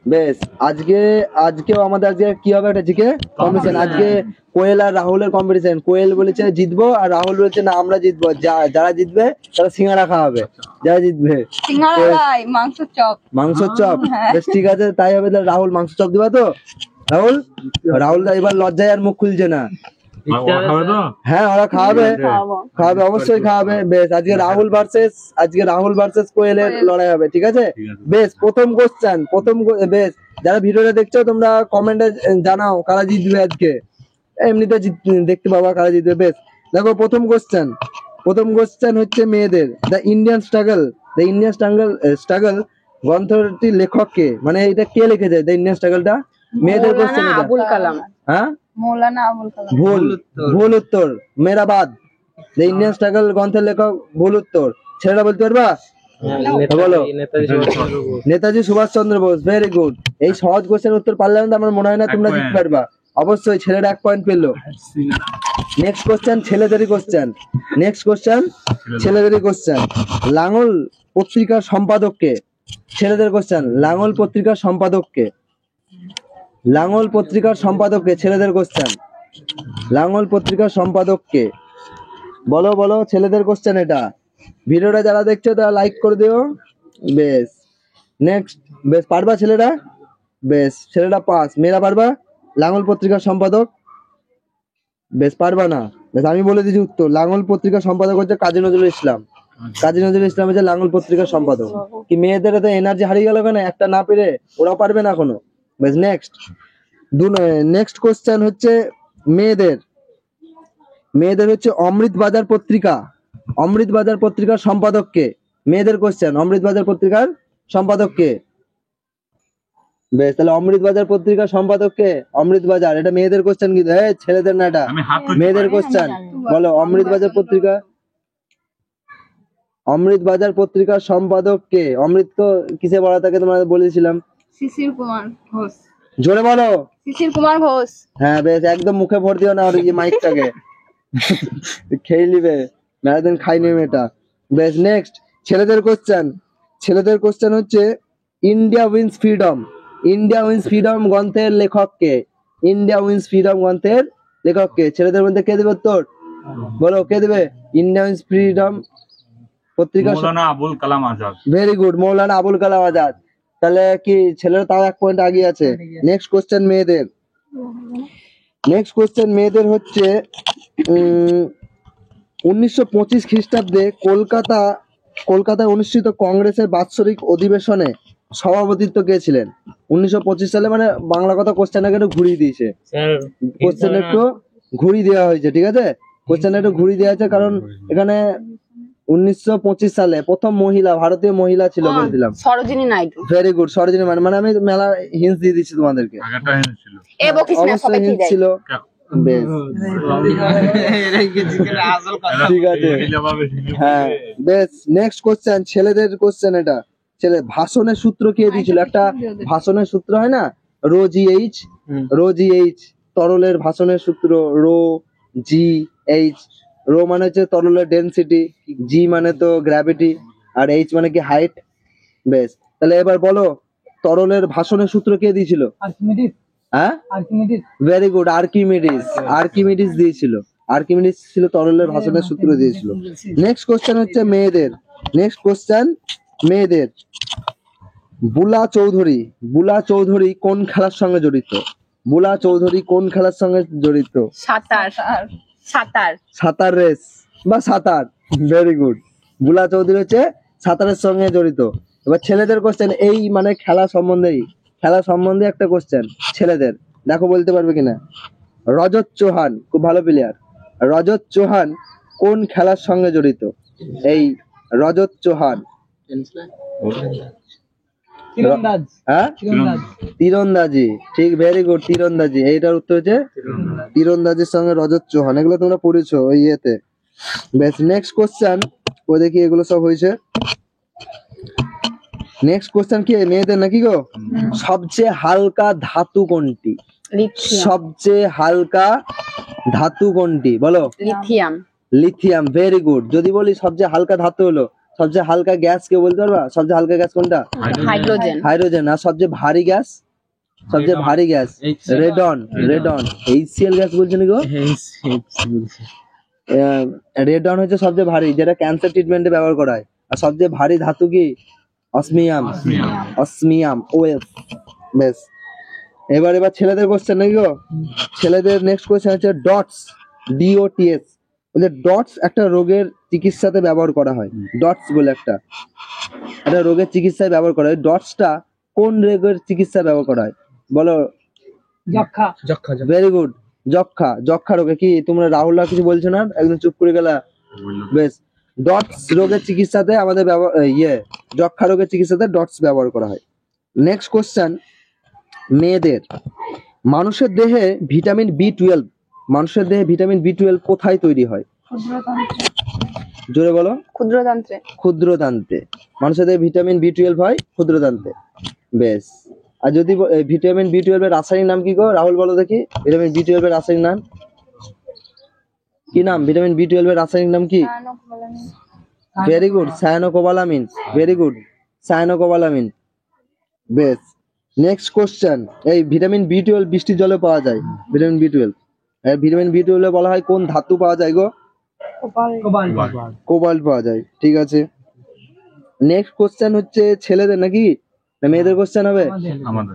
বেশ, আজকেও আমাদের আজকে কি হবে, একটা জিকে কম্পিটিশন। আজকে কোয়েল আর রাহুলের কম্পিটিশন। কোয়েল বলেছে জিতবো, আর রাহুল বলেছে না আমরা জিতবো, যারা জিতবে তারা সিঙ্গারা খাওয়াবে। যারা জিতবে মাংস চপ। বেশ ঠিক আছে, তাই হবে। তাহলে রাহুল মাংস চপ দিবা তো? রাহুল এবার লজ্জায় আর মুখ খুলছে না। হ্যাঁ, ওরা খাওয়াবে, অবশ্যই খাওয়াবে। বেশ, আজকে রাহুল ভার্সেস কোয়েলের লড়াই হবে, ঠিক আছে? বেশ, প্রথম কোশ্চেন। বেশ, যারা ভিডিওটা দেখছো তোমরা কমেন্টে জানাও কারা জিতবে আজকে। এমনিতে দেখতে পাবা কারা জিতবে। বেশ, দেখো প্রথম কোশ্চেন হচ্ছে মেয়েদের। দ্য ইন্ডিয়ান স্ট্রাগল গ্রন্থটির লেখক কে? মানে এটা কে লিখেছে দ্য ইন্ডিয়ান স্ট্রাগলটা? মেয়েদের কোশ্চেন। আবুল কালাম। হ্যাঁ, মৌলানা আবুল কালাম। ভুল উত্তর, মেরাবাদ। দ্য ইন্ডিয়ান স্ট্রাগল গ্রন্থের লেখক ভুল উত্তর। ছেলেরা বলতে পারবা? বলো। নেতাজি সুভাষচন্দ্র বোস। Very good. এই সহজ কোশ্চেন উত্তর পারলে না, আমার মনে হয় না তোমরা জিততে পারবা। অবশ্যই ছেলেরা 1 পয়েন্ট পেলো। নেক্সট কোশ্চেন ছেলেদেরই কোশ্চেন। লাঙল পত্রিকার সম্পাদক কে? ছেলেদের কোশ্চেন। লাঙল পত্রিকার সম্পাদক কে? ছেলেদের কোশ্চেন। লাঙল পত্রিকার সম্পাদক কে? বলো ছেলেদের কোশ্চেন এটা। ভিডিওটা যারা দেখছো তারা লাইক করে দিও। বেশ, নেক্সট। বেশ, পারবা ছেলেরা? বেশ, ছেলেরা পাস। মেয়েরা পারবা? লাঙল পত্রিকার সম্পাদক। বেশ, পারবা না। বেশ, আমি বলে দিচ্ছি উত্তর। লাঙল পত্রিকার সম্পাদক হচ্ছে কাজী নজরুল ইসলাম। হচ্ছে লাঙল পত্রিকার সম্পাদক। কি মেয়েদের তো এনার্জি হারিয়ে গেল কেন একটা না পেরে? ওরাও পারবে না এখনো। বেশ, নেক্সট কোশ্চেন হচ্ছে মেয়েদের হচ্ছে অমৃত বাজার পত্রিকার সম্পাদক কে? মেয়েদের কোশ্চেন। অমৃত বাজার পত্রিকার সম্পাদক কে? বেশ, তাহলে অমৃত বাজার পত্রিকার সম্পাদক কে? অমৃত বাজার। এটা মেয়েদের কোশ্চেন, কিন্তু ছেলেদের না, এটা মেয়েদের কোশ্চেন। বলো অমৃত বাজার পত্রিকার সম্পাদক কে? অমৃত তো কিসে পড়া থাকে তোমাদের বলেছিলাম? শিশির কুমার ঘোষ। জোরে বলো। শিশির কুমার ঘোষ। হ্যাঁ, বেশ, একদম মুখে ভর দিও না ওর মাইকটাকে। খেয়ে নিবে, ম্যারাথন খাইনি মেয়েটা। বেশ, নেক্সট ছেলেদের কোশ্চেন হচ্ছে ইন্ডিয়া উইন্স ফ্রিডম গ্রন্থের লেখক কে? ছেলেদের মধ্যে কে দেবে উত্তর? বলো, কে দেবে? ইন্ডিয়া উইন্স ফ্রিডম পত্রিকা। মৌলানা আবুল কালাম আজাদ। Very good, Maulana Abul Kalam Azad. তাহলে কি ছেলেরা তাও 1 পয়েন্ট আগিয়ে আছে। নেক্সট কোশ্চেন মেয়েদের হচ্ছে 1925 খ্রিস্টাব্দে কলকাতায় অনুষ্ঠিত কংগ্রেসের বাৎসরিক অধিবেশনে সভাপতিত্ব কে ছিলেন? 1925 সালে, মানে বাংলা কথা কোশ্চেনটাকে একটু ঘুরিয়ে দিয়েছে। দেওয়া হয়েছে, ঠিক আছে? কোশ্চেনটা একটু ঘুরিয়ে দেওয়া আছে, কারণ এখানে 1925 সালে প্রথম ভারতীয় মহিলা ছিল বলছিলাম, সরোজিনী নাইডু। Very good, Sarojini. মানে আমি মেলা হিন্টস দিয়ে দিচ্ছি তোমাদেরকে। অবশ্যই হিন্টস ছিল। বেশ, ঠিক আছে। হ্যাঁ, বেশ, নেক্সট কোশ্চেন ছেলেদের কোশ্চেন। এটা ভাষণের সূত্র কে দিয়েছিল? একটা ভাষণের সূত্র হয় না, রো জি এইচ। তরলের ভাষণের সূত্র রো জি এইচ। রো মানে হচ্ছে তরলের ডেনসিটি, জি মানে তো গ্র্যাভিটি, আর এইচ মানে কি হাইট। বেশ, তাহলে এবার বলো তরলের ভাষণের সূত্র কে দিয়েছিল? ভেরি গুড, আর্কিমিডিস দিয়েছিল। আর্কিমিডিস ছিল তরলের ভাষণের সূত্র দিয়েছিল। নেক্সট কোশ্চেন হচ্ছে মেয়েদের। বুলা চৌধুরী কোন খেলার সঙ্গে জড়িত? সাঁতার রেস বা সাঁতার। ভেরি গুড, বুলা চৌধুরী হচ্ছে সাঁতারের সঙ্গে জড়িত। এবার ছেলেদের কোশ্চেন, এই মানে খেলা সম্বন্ধে একটা কোশ্চেন ছেলেদের। দেখো বলতে পারবে কিনা। রজত চৌহান, খুব ভালো প্লেয়ার। রজত চৌহান কোন খেলার সঙ্গে জড়িত? এই রজত চৌহান। তীরন্দাজি, ঠিক, ভেরি গুড, তীরন্দাজি। এইটার উত্তর হচ্ছে তীরন্দাজির সঙ্গে রজত চৌহান। এগুলো তোমরা পড়েছো ওই ইয়েতে। বেশ, নেক্সট কোশ্চেন। দেখি এগুলো সব হয়েছে। নেক্সট কোশ্চেন কি মেয়েদের নাকি গো? সবচেয়ে হালকা ধাতু কোনটি? বলো। লিথিয়াম। Very good. যদি বলি সবচেয়ে হালকা ধাতু হলো, সবচেয়ে হালকা গ্যাস কেউ বলতে পারবা? সবচেয়ে হালকা গ্যাস কোনটা? হাইড্রোজেন। হাইড্রোজেন। আর সবচেয়ে ভারী গ্যাস? সবচেয়ে ভারী gas radon. Radon. HCl gas বলছেন গো? রেডন হচ্ছে সবচেয়ে ভারী, যেটা ক্যান্সার ট্রিটমেন্টে ব্যবহার করা হয়। আর সবচেয়ে ভারী ধাতু কি? অসমিয়াম। Osmium OS. বেশ, এবার ছেলেদের কোশ্চেন নাকি গো? ছেলেদের নেক্সট কোশ্চেন হচ্ছে ডটস। DOTS। বলে ডটস একটা রোগের চিকিৎসাতে ব্যবহার করা হয়। ডটস বলে একটা রোগের চিকিৎসায় ব্যবহার করা হয়। ডটসটা কোন রোগের চিকিৎসায় ব্যবহার করা হয় বলো? ভেরি গুড, যক্ষা। যক্ষা রোগে। কি তোমরা রাহুল কিছু বলছো না, একদম চুপ করে গেলা? বেশ, ডটস রোগের চিকিৎসাতে আমাদের যক্ষা রোগের চিকিৎসাতে ডটস ব্যবহার করা হয়। নেক্সট কোশ্চেন, মেয়েদের মানুষের দেহে ভিটামিন B12, মানুষের দেহে ভিটামিন B12 কোথায় তৈরি হয়? জোরে বলো। ক্ষুদ্রতন্ত্রে। ক্ষুদ্রতন্ত্রে। মানুষের দেহে ভিটামিন B12 হয় ক্ষুদ্রতন্ত্রে। বেশ, আর যদি ভিটামিন B12 এর রাসায়নিক নাম কি গো? রাহুল বলো দেখি, ভিটামিন B12 এর রাসায়নিক নাম কি? নাম ভিটামিন B12 এর রাসায়নিক নাম কি? Very good, cyanocobalamin. Very good, cyanocobalamin. বেশ, নেক্সট কোশ্চেন, এই ভিটামিন B12 বৃষ্টির জলে পাওয়া যায়। ভিটামিন B12, ভিটামিন B12 এ বলা হয় কোন ধাতু পাওয়া যায় গো? কোবাল্ট পাওয়া যায়। ঠিক আছে। নেক্সট কোশ্চেন হচ্ছে ছেলেদের নাকি না মেয়েদের কোশ্চেন হবে?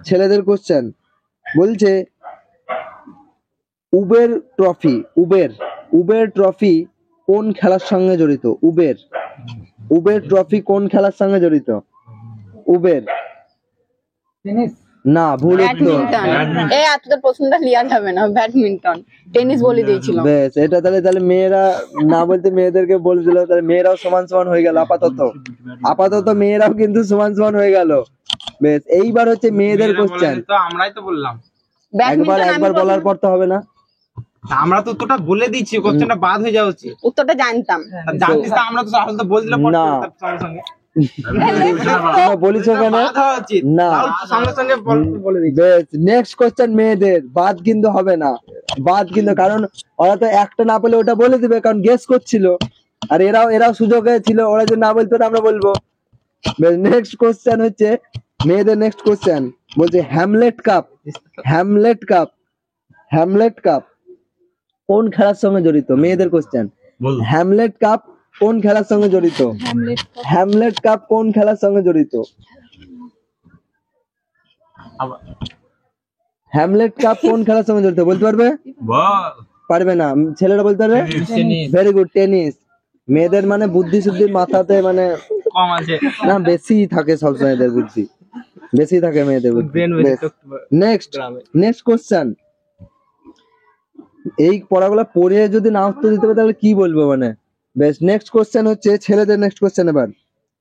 ছেলেদের কোশ্চেন বলছে উবের ট্রফি। উবের ট্রফি কোন খেলার সঙ্গে জড়িত? উবের ট্রফি কোন খেলার সঙ্গে জড়িত? উবের না, ভুল উত্তর। ব্যাডমিন্টন। এই এতটা প্রশ্নটা লিয়া যাবে না, ব্যাডমিন্টন। টেনিস বলে দিয়েছিলাম। বেশ, এটা তাহলে মেয়েরা না বলতে মেয়েদেরকে বলে দিল, তাহলে মেয়েরাও সমান সমান হয়ে গেল। আপাতত মেয়েরাও কিন্তু সমান সমান হয়ে গেল। বেশ, এইবার হচ্ছে মেয়েদের কোশ্চেন। আমরাই তো বললাম, একবার বলার পর তো হবে না। আমরা তো উত্তরটা বলে দিচ্ছি, কোশ্চেনটা বাদ হয়ে যাওয়া উচিত। উত্তরটা জানতাম। জানতিস তো, আমরা তো আসলে তো বলে দিলাম না। সঙ্গে সঙ্গে বলিস কেন? বাদ হওয়া উচিত না, সঙ্গে সঙ্গে বলে দিচ্ছি। বেশ, নেক্সট কোশ্চেন মেয়েদের। বাদ কিন্তু হবে না, বাদ কিন্তু, কারণ ওরা তো একটা না পেলে ওটা বলে দিবে, কারণ গেস করছিল। আর এরাও সুযোগে ছিল, ওরা যদি না বলতো আমরা বলবো। নেক্সট কোশ্চেন হচ্ছে মেয়েদের। নেক্সট কোশ্চেন বলছে হ্যামলেট কাপ কোন খেলার সঙ্গে জড়িত? মেয়েদের কোশ্চেন। হ্যামলেট কাপ কোন খেলার সঙ্গে জড়িত? হ্যামলেট কাপ কোন খেলার সঙ্গে জড়িত? হ্যামলেট কাপ কোন খেলার সঙ্গে জড়িত বলতে পারবে? পারবে না, ছেলেরা বলতে পারবে? Very good, tennis. মেয়েদের মানে বুদ্ধি শুদ্ধি মাথাতে মানে কম আছে না, বেশি থাকে সবসময়, এদের বুদ্ধি বেশি থাকে মেয়েদের বুদ্ধি। নেক্সট কোশ্চেন, এই পড়াগুলো পড়ে যদি না উত্তর দিতে পারে তাহলে কি বলবো মানে। বেশ, নেক্সট কোশ্চেন হচ্ছে ছেলেদের। নেক্সট কোশ্চেন এবার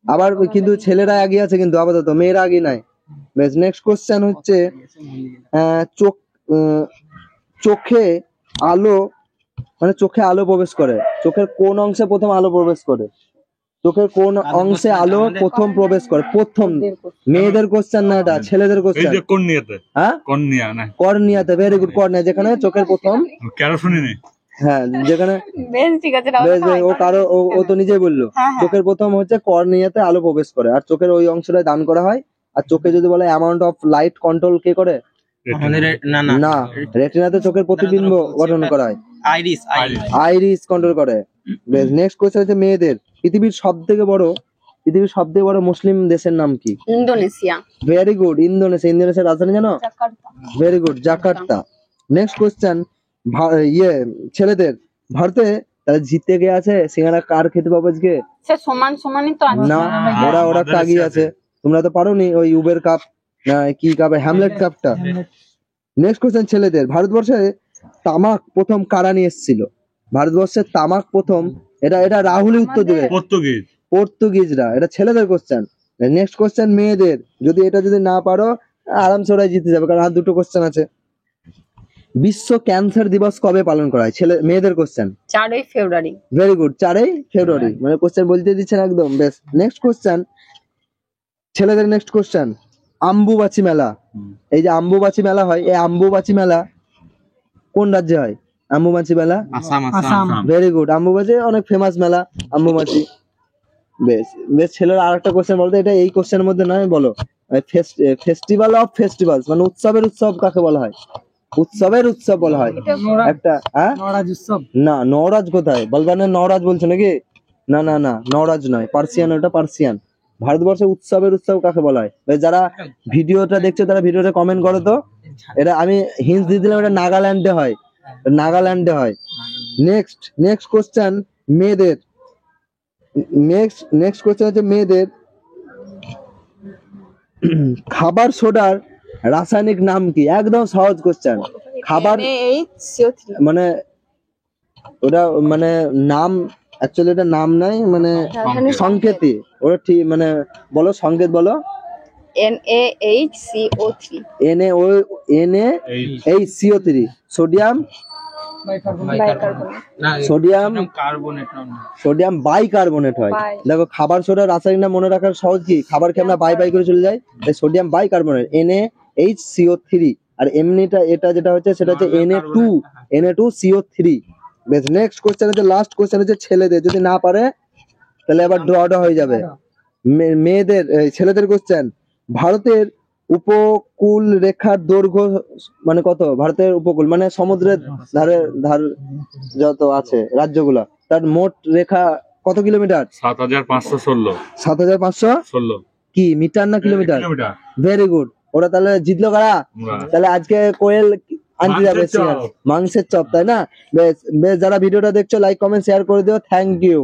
আবার কিন্তু ছেলেরা আগে আছে কিন্তু আপাতত, মেয়েরা আগে নাই। বেশ, নেক্সট কোশ্চেন হচ্ছে চোখে আলো মানে চোখে আলো প্রবেশ করে, চোখের কোন অংশে প্রথম আলো প্রবেশ করে? চোখের কোন অংশে আলো প্রথম প্রবেশ করে? প্রথম। মেয়েদের কোশ্চেন না, এটা ছেলেদের কোশ্চেন। হ্যাঁ, কর্নিয়াতে। ভেরি গুড, কর্নিয়া, যেখানে চোখের প্রথম। হ্যাঁ, যেখানে। বেশ, ঠিক আছে। বেশ, ও তো নিজেই বললো চোখের প্রথম হচ্ছে কর্নিয়াতে আলো প্রবেশ করে, আর চোখের ওই অংশটাই দান করা হয়। আর চোখে যদি বলে amount of light control K করে? না, রেটিনাতে চোখের প্রতিবিম্ব গঠন করা হয়, আইরিস কন্ট্রোল করে। বেশ, নেক্সট কোশ্চেন হচ্ছে মেয়েদের। পৃথিবীর সব থেকে বড় মুসলিম দেশের নাম কি? ইন্দোনেশিয়া। Very good, Indonesia. ইন্দোনেশিয়ার রাজধানী জানো? Very good, Jakarta. Next question, ছেলেদের। ভারতে তারা জিতে গে আছে, সিঙ্গারা কার খেতে পাবো আজকে? সে সমানই তো আছে না, ওরা তো আগিয়ে আছে। তোমরা তো পারোনি ওই উবের কাপ না কি কাপ, হ্যামলেট কাপটা। নেক্সট কোশ্চেন, ছেলেদের। ভারতবর্ষে তামাক প্রথম কারা নিয়ে এসেছিল? ভারতবর্ষের তামাক প্রথম, এটা রাহুলই উত্তর দেবে। পর্তুগিজরা। এটা ছেলেদের কোশ্চেন। নেক্সট কোশ্চেন মেয়েদের। এটা যদি না পারো আরামসে ওরাই জিতে যাবে, কারণ আর দুটো কোশ্চেন আছে। বিশ্ব ক্যান্সার দিবস কবে পালন করা হয়? মেয়েদের কোশ্চেন। 4ই ফেব্রুয়ারি। ভেরি গুড, 4ই ফেব্রুয়ারি। মানে কোশ্চেন বলতে দিচ্ছেন একদম। বেশ, নেক্সট কোশ্চেন ছেলেদের। নেক্সট কোশ্চেন, আম্বুবাচি মেলা। এই যে আম্বুবাচি মেলা হয়, এই আম্বুবাচি মেলা কোন রাজ্যে হয়? আম্বুবাচি মেলা আসাম। ভেরি গুড, আম্বুবাচি অনেক ফেমাস মেলা আম্বুবাচি। বেশ বেশ, ছেলের আর একটা কোশ্চেন বলতো, এটা এই কোশ্চেনের মধ্যে নয়, বলো। ফেস্টিভ্যাল অফ ফেস্টিভ্যালস মানে উৎসবের উৎসব কাকে বলা হয়? উৎসবের উৎসব বলা হয় একটা, হ্যাঁ না, নওরাজ কোথায়? বলবানের নওরাজ বলছো নাকি? না না না, নওরাজ নয়, পার্সিয়ান, ওটা পার্সিয়ান। ভারতবর্ষে উৎসবের উৎসব কাকে বলা হয়? বেশ, যারা ভিডিওটা দেখছো তারা ভিডিওতে কমেন্ট করো তো। এটা আমি হিন্ট দিয়ে দিলাম, এটা নাগাল্যান্ডে হয়, নাগাল্যান্ডে হয়। নেক্সট কোশ্চেন মেয়েদের, নেক্সট কোশ্চেন হচ্ছে মেয়েদের খাবার সোডার রাসায়নিক নাম কি? একদম সহজ কোশ্চেন। খাবার NaHCO3 মানে ওটা মানে নাম, অ্যাকচুয়ালি এটা নাম নাই, মানে সংকেতই ওটা, ঠিক মানে বলো, সংকেত বলো। NaHCO3 NaHCO3, sodium bicarbonate. Sodium carbonate না। সোডিয়াম বাইকার্বনেট হয়। বাই। দেখো খাবার সোডার রাসায়নিক নাম মনে রাখার সহজ কি? খাবার খেয়ে আমরা বাই করে চলে যাই, তাই সোডিয়াম বাইকার্বনেট NaHCO3। আর এমনিটা এটা যেটা হচ্ছে সেটা হচ্ছে Na2CO3। বেশ, নেক্সট কোশ্চেন হচ্ছে, লাস্ট কোশ্চেন হচ্ছে ছেলেদের, যদি না পারে তাহলে আবার ড্র হয়ে যাবে। মেয়েদের ছেলেদের কোশ্চেন, ভারতের উপকূল রেখার দৈর্ঘ্য মানে কত? ভারতের উপকূল মানে সমুদ্রের ধার যত আছে রাজ্যগুলো, তার মোট রেখা কত কিলোমিটার? 7516 7516 কি মিটার না কিলোমিটার? কিলোমিটার। Very good. ওরা তাহলে জিতলো কারা? তাহলে আজকে কোয়েল আনতে যাবে মাংসের চপ। মাংসের চপ, তাই না? বেশ বেশ, যারা ভিডিওটা দেখছো লাইক কমেন্ট শেয়ার করে দিও। Thank you.